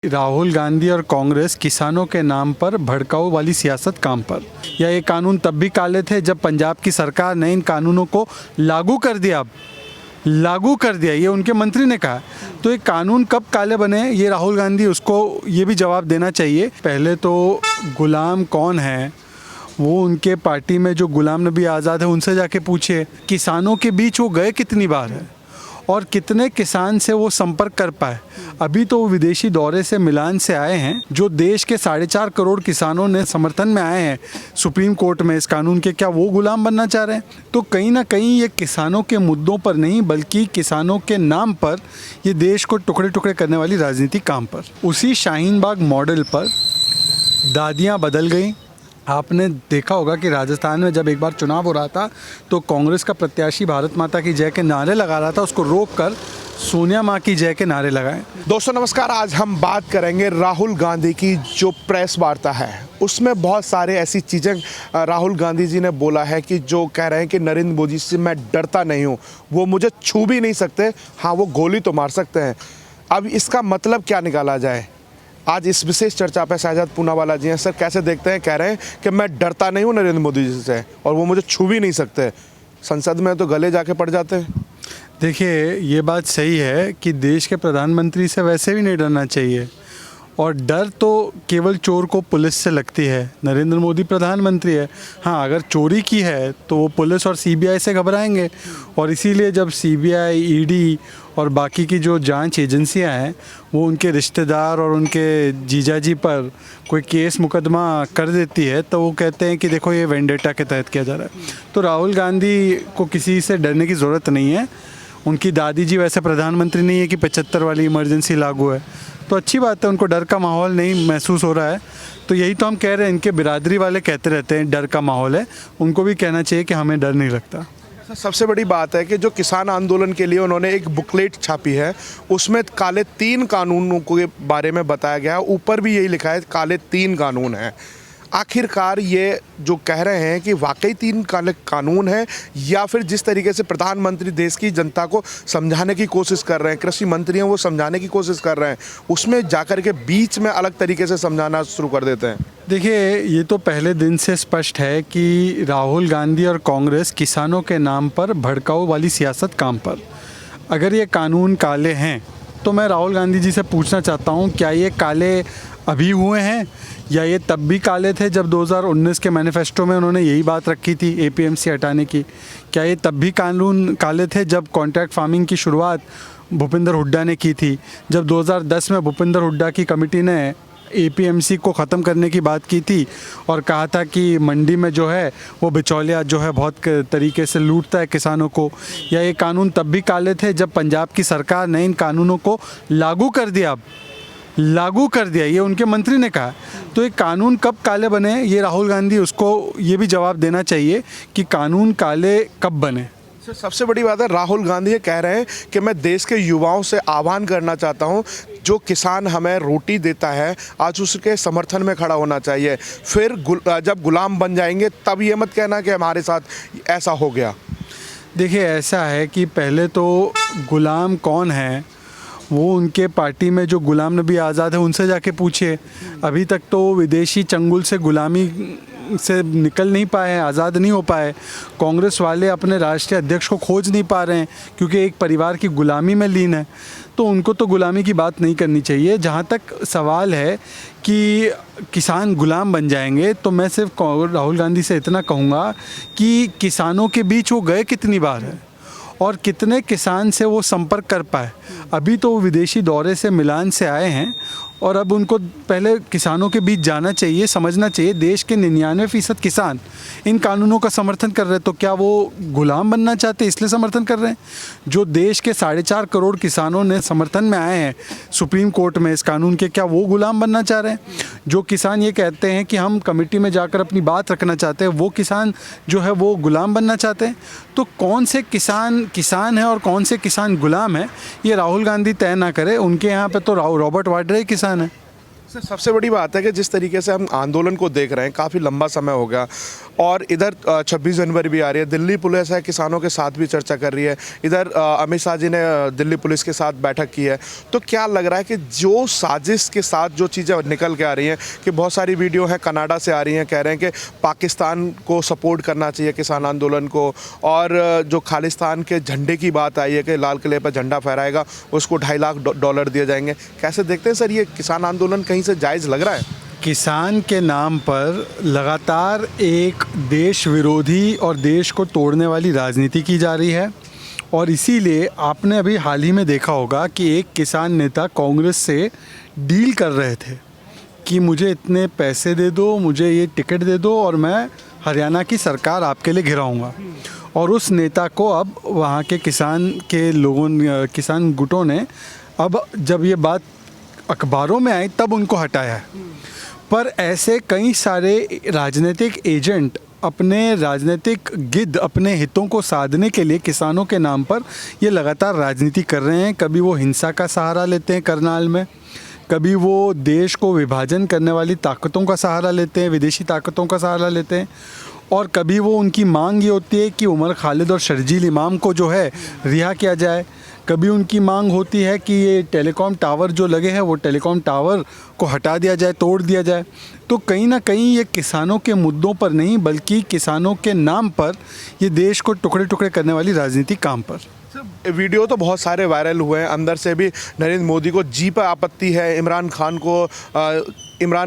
राहुल गांधी और कांग्रेस किसानों के नाम पर भड़काऊ वाली सियासत काम पर। ये कानून तब भी काले थे जब पंजाब की सरकार ने इन कानूनों को लागू कर दिया। लागू कर दिया, ये उनके मंत्री ने कहा। तो ये कानून कब काले बने, ये राहुल गांधी उसको ये भी जवाब देना चाहिए। पहले तो गुलाम कौन है वो उनके पार्टी में जो गुलाम नबी आज़ाद है उनसे जाके पूछिए। किसानों के बीच वो गए कितनी बार है और कितने किसान से वो संपर्क कर पाए। अभी तो वो विदेशी दौरे से मिलान से आए हैं। जो देश के 4.5 करोड़ किसानों ने समर्थन में आए हैं सुप्रीम कोर्ट में इस कानून के, क्या वो गुलाम बनना चाह रहे हैं? तो कहीं ना कहीं ये किसानों के मुद्दों पर नहीं बल्कि किसानों के नाम पर ये देश को टुकड़े टुकड़े करने वाली राजनीति काम पर। उसी शाहीन बाग मॉडल पर दादियाँ बदल गई। आपने देखा होगा कि राजस्थान में जब एक बार चुनाव हो रहा था तो कांग्रेस का प्रत्याशी भारत माता की जय के नारे लगा रहा था, उसको रोककर सोनिया माँ की जय के नारे लगाए। दोस्तों नमस्कार, आज हम बात करेंगे राहुल गांधी की जो प्रेस वार्ता है उसमें बहुत सारे ऐसी चीज़ें राहुल गांधी जी ने बोला है कि जो कह रहे हैं कि नरेंद्र मोदी से मैं डरता नहीं हूँ, वो मुझे छू भी नहीं सकते, हाँ वो गोली तो मार सकते हैं। अब इसका मतलब क्या निकाला जाए, आज इस विशेष चर्चा पे शहजाद पूनावाला जी हैं। सर कैसे देखते हैं? कह रहे हैं कि मैं डरता नहीं हूँ नरेंद्र मोदी जी से और वो मुझे छू भी नहीं सकते, संसद में तो गले जाके पड़ जाते हैं। देखिए, ये बात सही है कि देश के प्रधानमंत्री से वैसे भी नहीं डरना चाहिए और डर तो केवल चोर को पुलिस से लगती है। नरेंद्र मोदी प्रधानमंत्री है, हाँ अगर चोरी की है तो वो पुलिस और सीबीआई से घबराएंगे और इसीलिए जब सीबीआई, ईडी और बाकी की जो जांच एजेंसियां हैं वो उनके रिश्तेदार और उनके जीजाजी पर कोई केस मुकदमा कर देती है तो वो कहते हैं कि देखो ये वेंडेटा के तहत किया जा रहा है। तो राहुल गांधी को किसी से डरने की ज़रूरत नहीं है। उनकी दादी जी वैसे प्रधानमंत्री नहीं है कि 75 वाली इमरजेंसी लागू है, तो अच्छी बात है, उनको डर का माहौल नहीं महसूस हो रहा है। तो यही तो हम कह रहे हैं, इनके बिरादरी वाले कहते रहते हैं डर का माहौल है, उनको भी कहना चाहिए कि हमें डर नहीं लगता। सबसे बड़ी बात है कि जो किसान आंदोलन के लिए उन्होंने एक बुकलेट छापी है उसमें काले 3 कानूनों के बारे में बताया गया है। ऊपर भी यही लिखा है काले 3 कानून हैं। आखिरकार ये जो कह रहे हैं कि वाकई 3 काले कानून हैं या फिर जिस तरीके से प्रधानमंत्री देश की जनता को समझाने की कोशिश कर रहे हैं, कृषि मंत्री हैं वो समझाने की कोशिश कर रहे हैं, उसमें जाकर के बीच में अलग तरीके से समझाना शुरू कर देते हैं। देखिए, ये तो पहले दिन से स्पष्ट है कि राहुल गांधी और कांग्रेस किसानों के नाम पर भड़काऊ वाली सियासत काम पर। अगर ये कानून काले हैं तो मैं राहुल गांधी जी से पूछना चाहता हूँ, क्या ये काले अभी हुए हैं या ये तब भी काले थे जब 2019 के मैनिफेस्टो में उन्होंने यही बात रखी थी एपीएमसी हटाने की? क्या ये तब भी कानून काले थे जब कॉन्ट्रैक्ट फार्मिंग की शुरुआत भूपेंद्र हुड्डा ने की थी, जब 2010 में भूपेंद्र हुड्डा की कमेटी ने एपीएमसी को ख़त्म करने की बात की थी और कहा था कि मंडी में जो है वो बिचौलिया जो है बहुत तरीके से लूटता है किसानों को? या ये कानून तब भी काले थे जब पंजाब की सरकार ने इन कानूनों को लागू कर दिया? लागू कर दिया, ये उनके मंत्री ने कहा। तो ये कानून कब काले बने, ये राहुल गांधी उसको ये भी जवाब देना चाहिए कि कानून काले कब बने। सबसे बड़ी बात है, राहुल गांधी ये कह रहे हैं कि मैं देश के युवाओं से आह्वान करना चाहता हूं, जो किसान हमें रोटी देता है आज उसके समर्थन में खड़ा होना चाहिए। फिर जब गुलाम बन जाएंगे तब ये मत कहना कि हमारे साथ ऐसा हो गया। देखिए, ऐसा है कि पहले तो गुलाम कौन है वो उनके पार्टी में जो गुलाम नबी आज़ाद है उनसे जाके पूछिए। अभी तक तो विदेशी चंगुल से गुलामी से निकल नहीं पाए हैं, आज़ाद नहीं हो पाए। कांग्रेस वाले अपने राष्ट्रीय अध्यक्ष को खोज नहीं पा रहे हैं क्योंकि एक परिवार की गुलामी में लीन है, तो उनको तो गुलामी की बात नहीं करनी चाहिए। जहाँ तक सवाल है कि किसान गुलाम बन जाएंगे तो मैं सिर्फ राहुल गांधी से इतना कहूँगा कि किसानों के बीच वो गए कितनी बार है और कितने किसान से वो संपर्क कर पाए। अभी तो वो विदेशी दौरे से मिलान से आए हैं और अब उनको पहले किसानों के बीच जाना चाहिए, समझना चाहिए। देश के 99% किसान इन कानूनों का समर्थन कर रहे हैं, तो क्या वो गुलाम बनना चाहते इसलिए समर्थन कर रहे हैं? जो देश के 4.5 करोड़ किसानों ने समर्थन में आए हैं सुप्रीम कोर्ट में इस कानून के, क्या वो गुलाम बनना चाह रहे हैं? जो किसान ये कहते हैं कि हम कमेटी में जाकर अपनी बात रखना चाहते हैं, वो किसान जो है वो गुलाम बनना चाहते हैं? तो कौन से किसान है और कौन से किसान गुलाम है, ये राहुल गांधी तय ना करे। उनके यहाँ पे तो रॉबर्ट वाड्रा ही किसान है। सर, सबसे बड़ी बात है कि जिस तरीके से हम आंदोलन को देख रहे हैं, काफ़ी लंबा समय हो गया और इधर 26 जनवरी भी आ रही है, दिल्ली पुलिस है किसानों के साथ भी चर्चा कर रही है, इधर अमित शाह जी ने दिल्ली पुलिस के साथ बैठक की है। तो क्या लग रहा है कि जो साजिश के साथ जो चीज़ें निकल के आ रही हैं, कि बहुत सारी वीडियो हैं कनाडा से आ रही हैं, कह रहे हैं कि पाकिस्तान को सपोर्ट करना चाहिए किसान आंदोलन को, और जो खालिस्तान के झंडे की बात आई है कि लाल किले पर झंडा फहराएगा उसको $2.5 लाख दिए जाएंगे, कैसे देखते हैं सर ये किसान आंदोलन कहीं से जायज़ लग रहा है? किसान के नाम पर लगातार एक देश विरोधी और देश को तोड़ने वाली राजनीति की जा रही है। और इसीलिए आपने अभी हाल ही में देखा होगा कि एक किसान नेता कांग्रेस से डील कर रहे थे कि मुझे इतने पैसे दे दो, मुझे ये टिकट दे दो और मैं हरियाणा की सरकार आपके लिए घिराऊंगा। और उस नेता को अब वहाँ के किसान गुटों ने अब जब ये बात अखबारों में आई तब उनको हटाया है। पर ऐसे कई सारे राजनीतिक एजेंट अपने राजनीतिक गिद्ध अपने हितों को साधने के लिए किसानों के नाम पर ये लगातार राजनीति कर रहे हैं। कभी वो हिंसा का सहारा लेते हैं करनाल में, कभी वो देश को विभाजन करने वाली ताकतों का सहारा लेते हैं, विदेशी ताकतों का सहारा लेते हैं, और कभी वो उनकी मांग ये होती है कि उमर खालिद और शर्जील इमाम को जो है रिहा किया जाए। कभी उनकी मांग होती है कि ये टेलीकॉम टावर जो लगे हैं वो टेलीकॉम टावर को हटा दिया जाए, तोड़ दिया जाए। तो कहीं ना कहीं ये किसानों के मुद्दों पर नहीं बल्कि किसानों के नाम पर ये देश को टुकड़े टुकड़े करने वाली राजनीति काम पर। वीडियो तो बहुत सारे वायरल हुए हैं, अंदर से भी नरेंद्र मोदी को जी पर आपत्ति है, इमरान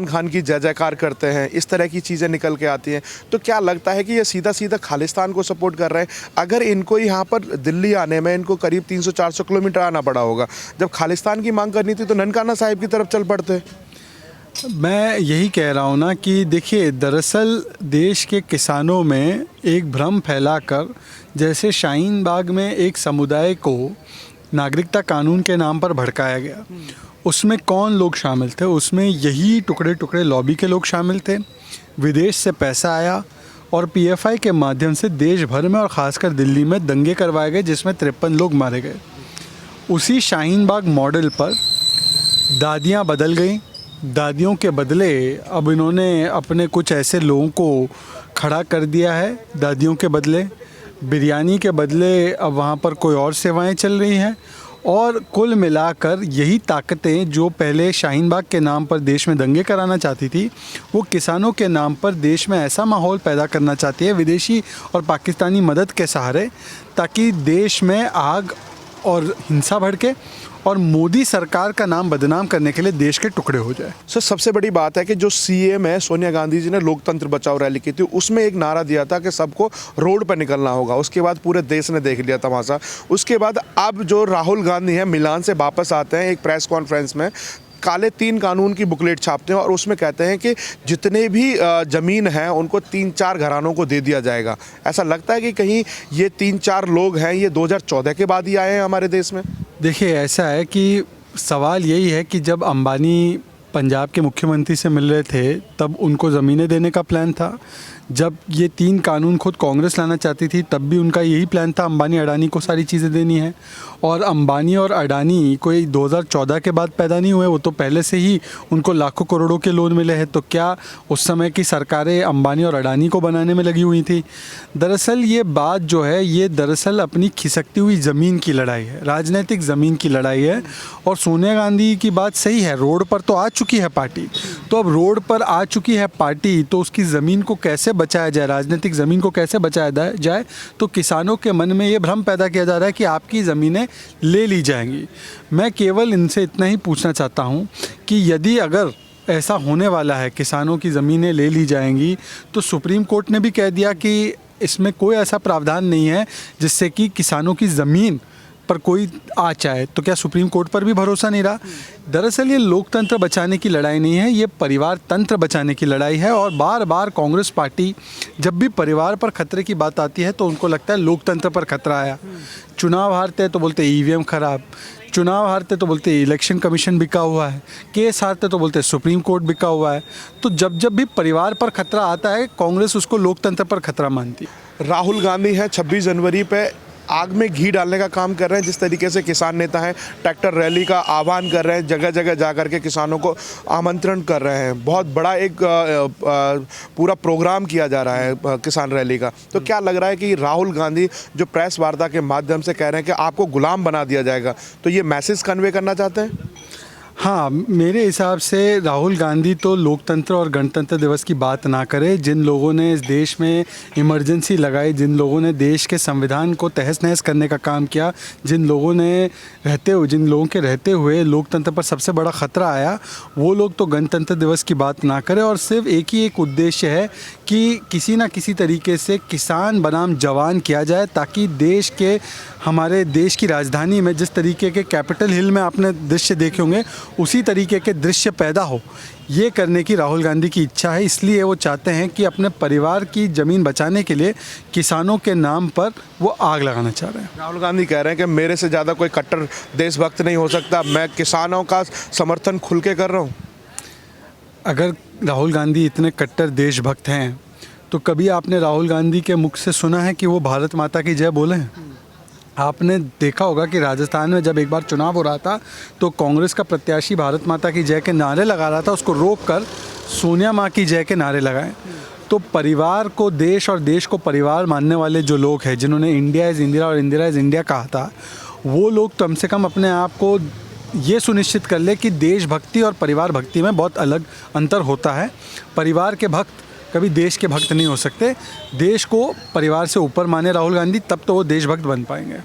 खान की जय जयकार करते हैं, इस तरह की चीज़ें निकल के आती हैं। तो क्या लगता है कि ये सीधा सीधा खालिस्तान को सपोर्ट कर रहे हैं? अगर इनको यहाँ पर दिल्ली आने में इनको करीब 300-400 किलोमीटर आना पड़ा होगा, जब खालिस्तान की मांग करनी थी तो ननकाना साहिब की तरफ चल पड़ते। मैं यही कह रहा हूँ ना कि देखिए, दरअसल देश के किसानों में एक भ्रम फैलाकर जैसे शाहीन बाग में एक समुदाय को नागरिकता कानून के नाम पर भड़काया गया, उसमें कौन लोग शामिल थे? उसमें यही टुकड़े टुकड़े लॉबी के लोग शामिल थे। विदेश से पैसा आया और पीएफआई के माध्यम से देश भर में और ख़ासकर दिल्ली में दंगे करवाए गए जिसमें 53 लोग मारे गए। उसी शाहीन बाग मॉडल पर दादियाँ बदल गई। दादियों के बदले अब इन्होंने अपने कुछ ऐसे लोगों को खड़ा कर दिया है। दादियों के बदले बिरयानी के बदले अब वहाँ पर कोई और सेवाएं चल रही हैं। और कुल मिलाकर यही ताकतें जो पहले शाहीन बाग के नाम पर देश में दंगे कराना चाहती थी, वो किसानों के नाम पर देश में ऐसा माहौल पैदा करना चाहती है विदेशी और पाकिस्तानी मदद के सहारे, ताकि देश में आग और हिंसा भड़के और मोदी सरकार का नाम बदनाम करने के लिए देश के टुकड़े हो जाए। सर, सबसे बड़ी बात है कि जो सीएम है सोनिया गांधी जी ने लोकतंत्र बचाओ रैली की थी, उसमें एक नारा दिया था कि सबको रोड पर निकलना होगा। उसके बाद पूरे देश ने देख लिया तमाशा। उसके बाद अब जो राहुल गांधी हैं मिलान से वापस आते हैं, एक प्रेस कॉन्फ्रेंस में काले 3 कानून की बुकलेट छापते हैं और उसमें कहते हैं कि जितने भी ज़मीन हैं उनको 3-4 घरानों को दे दिया जाएगा। ऐसा लगता है कि कहीं ये 3-4 लोग हैं ये 2014 के बाद ही आए हैं हमारे देश में। देखिए, ऐसा है कि सवाल यही है कि जब अंबानी पंजाब के मुख्यमंत्री से मिल रहे थे तब उनको ज़मीनें देने का प्लान था। जब ये 3 कानून खुद कांग्रेस लाना चाहती थी तब भी उनका यही प्लान था, अंबानी अडानी को सारी चीज़ें देनी है। और अंबानी और अडानी कोई 2014 के बाद पैदा नहीं हुए, वो तो पहले से ही उनको लाखों करोड़ों के लोन मिले हैं। तो क्या उस समय की सरकारें अंबानी और अडानी को बनाने में लगी हुई थी? दरअसल ये बात जो है ये दरअसल अपनी खिसकती हुई ज़मीन की लड़ाई है, राजनीतिक ज़मीन की लड़ाई है। और सोनिया गांधी की बात सही है, रोड पर तो आ चुकी है पार्टी, तो अब रोड पर आ चुकी है पार्टी तो उसकी ज़मीन को कैसे बचाया जाए, राजनीतिक ज़मीन को कैसे बचाया जाए? तो किसानों के मन में ये भ्रम पैदा किया जा रहा है कि आपकी ज़मीनें ले ली जाएंगी। मैं केवल इनसे इतना ही पूछना चाहता हूँ कि यदि अगर ऐसा होने वाला है, किसानों की ज़मीनें ले ली जाएंगी, तो सुप्रीम कोर्ट ने भी कह दिया कि इसमें कोई ऐसा प्रावधान नहीं है जिससे कि किसानों की ज़मीन पर कोई आ जाए। तो क्या सुप्रीम कोर्ट पर भी भरोसा नहीं रहा? दरअसल ये लोकतंत्र बचाने की लड़ाई नहीं है, ये परिवार तंत्र बचाने की लड़ाई है। और बार बार कांग्रेस पार्टी जब भी परिवार पर खतरे की बात आती है तो उनको लगता है लोकतंत्र पर खतरा आया। चुनाव हारते हैं तो बोलते ईवीएम खराब, चुनाव हारते तो बोलते इलेक्शन कमीशन बिका हुआ है, केस हारते तो बोलते सुप्रीम कोर्ट बिका हुआ है। तो जब जब भी परिवार पर खतरा आता है कांग्रेस उसको लोकतंत्र पर खतरा मानती है। राहुल गांधी हैं 26 जनवरी पे आग में घी डालने का काम कर रहे हैं। जिस तरीके से किसान नेता हैं ट्रैक्टर रैली का आह्वान कर रहे हैं, जगह जगह जा कर के किसानों को आमंत्रण कर रहे हैं, बहुत बड़ा एक पूरा प्रोग्राम किया जा रहा है किसान रैली का। तो क्या लग रहा है कि राहुल गांधी जो प्रेस वार्ता के माध्यम से कह रहे हैं कि आपको गुलाम बना दिया जाएगा, तो ये मैसेज कन्वे करना चाहते हैं? हाँ, मेरे हिसाब से राहुल गांधी तो लोकतंत्र और गणतंत्र दिवस की बात ना करे। जिन लोगों ने इस देश में इमरजेंसी लगाई, जिन लोगों ने देश के संविधान को तहस नहस करने का काम किया, जिन लोगों के रहते हुए लोकतंत्र पर सबसे बड़ा ख़तरा आया, वो लोग तो गणतंत्र दिवस की बात ना करें। और सिर्फ एक ही एक उद्देश्य है कि किसी ना किसी तरीके से किसान बनाम जवान किया जाए, ताकि हमारे देश की राजधानी में जिस तरीके के कैपिटल हिल में आपने दृश्य देखे होंगे, उसी तरीके के दृश्य पैदा हो। ये करने की राहुल गांधी की इच्छा है। इसलिए वो चाहते हैं कि अपने परिवार की ज़मीन बचाने के लिए किसानों के नाम पर वो आग लगाना चाह रहे हैं। राहुल गांधी कह रहे हैं कि मेरे से ज़्यादा कोई कट्टर देशभक्त नहीं हो सकता, मैं किसानों का समर्थन खुल के कर रहा हूँ। अगर राहुल गांधी इतने कट्टर देशभक्त हैं तो कभी आपने राहुल गांधी के मुख से सुना है कि वो भारत माता की जय बोले हैं? आपने देखा होगा कि राजस्थान में जब एक बार चुनाव हो रहा था तो कांग्रेस का प्रत्याशी भारत माता की जय के नारे लगा रहा था, उसको रोककर सोनिया माँ की जय के नारे लगाए। तो परिवार को देश और देश को परिवार मानने वाले जो लोग हैं, जिन्होंने इंडिया इज़ इंदिरा और इंदिरा इज़ इंडिया कहा था, वो लोग कम से कम अपने आप को ये सुनिश्चित कर ले कि देशभक्ति और परिवार भक्ति में बहुत अलग अंतर होता है। परिवार के भक्त कभी देश के भक्त नहीं हो सकते। देश को परिवार से ऊपर माने राहुल गांधी, तब तो वो देशभक्त बन पाएंगे।